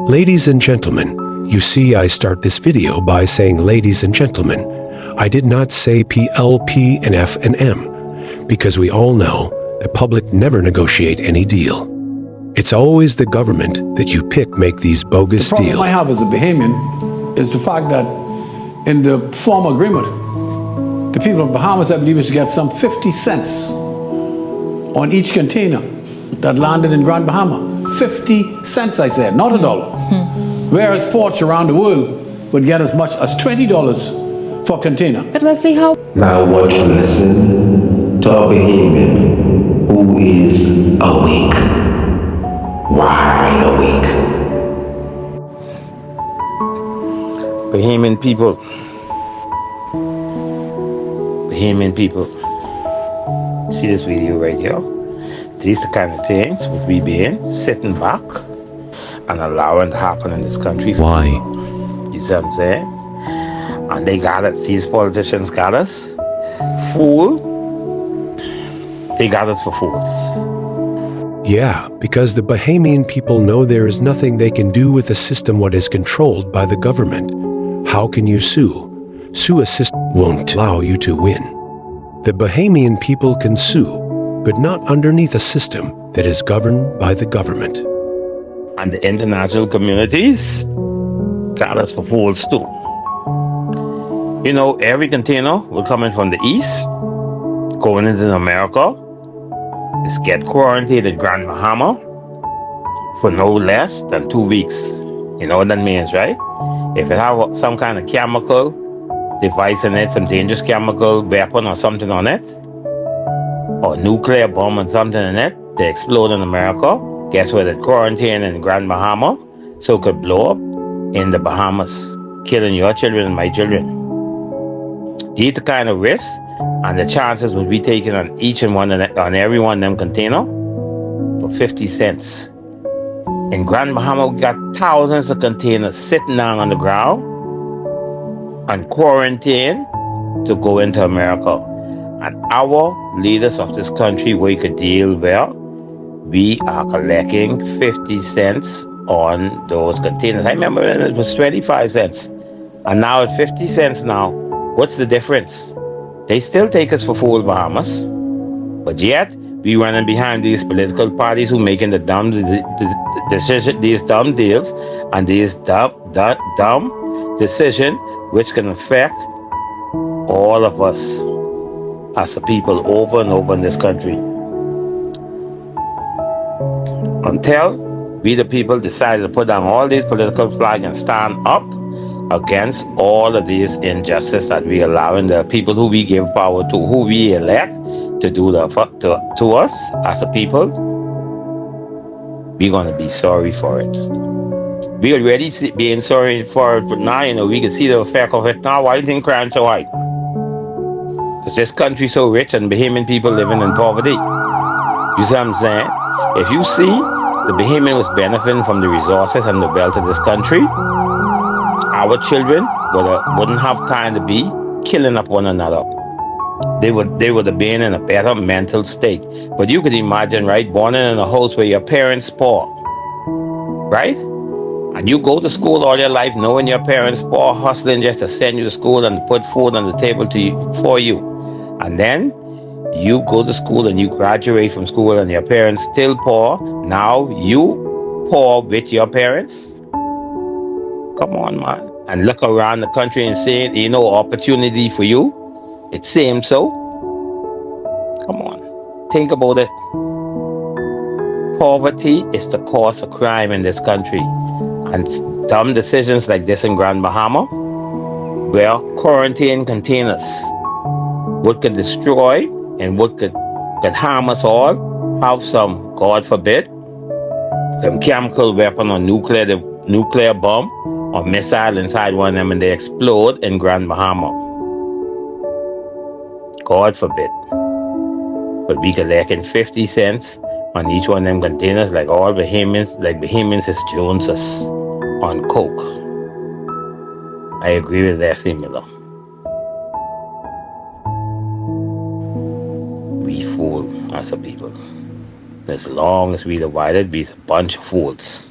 Ladies and gentlemen, you see I start this video by saying ladies and gentlemen. I did not say PLP and F and M, because we all know the public never negotiate any deal. It's always the government that you pick make these bogus deals. The problem I have as a Bahamian is the fact that in the form agreement, the people of Bahamas, I believe, is to get some 50 cents on each container that landed in Grand Bahama. 50 cents, I said, not $1. Whereas ports around the world would get as much as $20 for a container. But let's see how. Now I want you to listen to a Bahamian who is awake. Wide awake. Bahamian people. Bahamian people. See this video right here? These the kind of things we been sitting back and allowing to happen in this country. Why? You see what I'm saying? And they got us, these politicians got us fooled. They got us for fools. Yeah, because the Bahamian people know there is nothing they can do with a system what is controlled by the government. How can you sue? Sue a system won't allow you to win. The Bahamian people can sue, but not underneath a system that is governed by the government. And the international communities got us for fools too. You know, every container will come in from the east, going into America, is get quarantined in Grand Bahama for no less than 2 weeks. You know what that means, right? If it have some kind of chemical device in it, some dangerous chemical weapon or something on it, or nuclear bomb and something in it, they explode in America. Guess where? They quarantine in Grand Bahama, so it could blow up in the Bahamas, killing your children and my children. These the kind of risks and the chances would be taken on each and one on every one of them container for 50 cents. In Grand Bahama, we got thousands of containers sitting down on the ground and quarantined to go into America. And our leaders of this country, we could deal well, we are collecting 50 cents on those containers. I remember when it was 25 cents. And now at 50 cents now, what's the difference? They still take us for fool, Bahamas. But yet, we running behind these political parties who making the dumb decision, these dumb deals, and these dumb decision, which can affect all of us as a people over and over in this country. Until we the people decided to put down all these political flags and stand up against all of these injustice that we allowing the people who we give power to, who we elect to do to us as a people, we're going to be sorry for it. We already being sorry for it, but now, you know, we can see the effect of it now. Why do you think crime so high? Because this country so rich and Bahamian people living in poverty. You see what I'm saying? If you see the Bahamian was benefiting from the resources and the wealth of this country, our children wouldn't have time to be killing up one another. They would have been in a better mental state. But you could imagine, right, born in a house where your parents poor, right? And you go to school all your life knowing your parents poor, hustling just to send you to school and put food on the table for you. And then you go to school and you graduate from school and your parents still poor. Now you poor with your parents. Come on, man. And look around the country and say, you know, opportunity for you. It seems so. Come on. Think about it. Poverty is the cause of crime in this country. And dumb decisions like this in Grand Bahama, where quarantine containers, what could destroy and what could harm us all, have some, God forbid, some chemical weapon or nuclear bomb or missile inside one of them and they explode in Grand Bahama. God forbid. But we collecting 50 cents on each one of them containers like all Bahamians, like Bahamians is Joneses on coke. I agree with that, similar. We fool as a people. As long as we divided, we're a bunch of fools.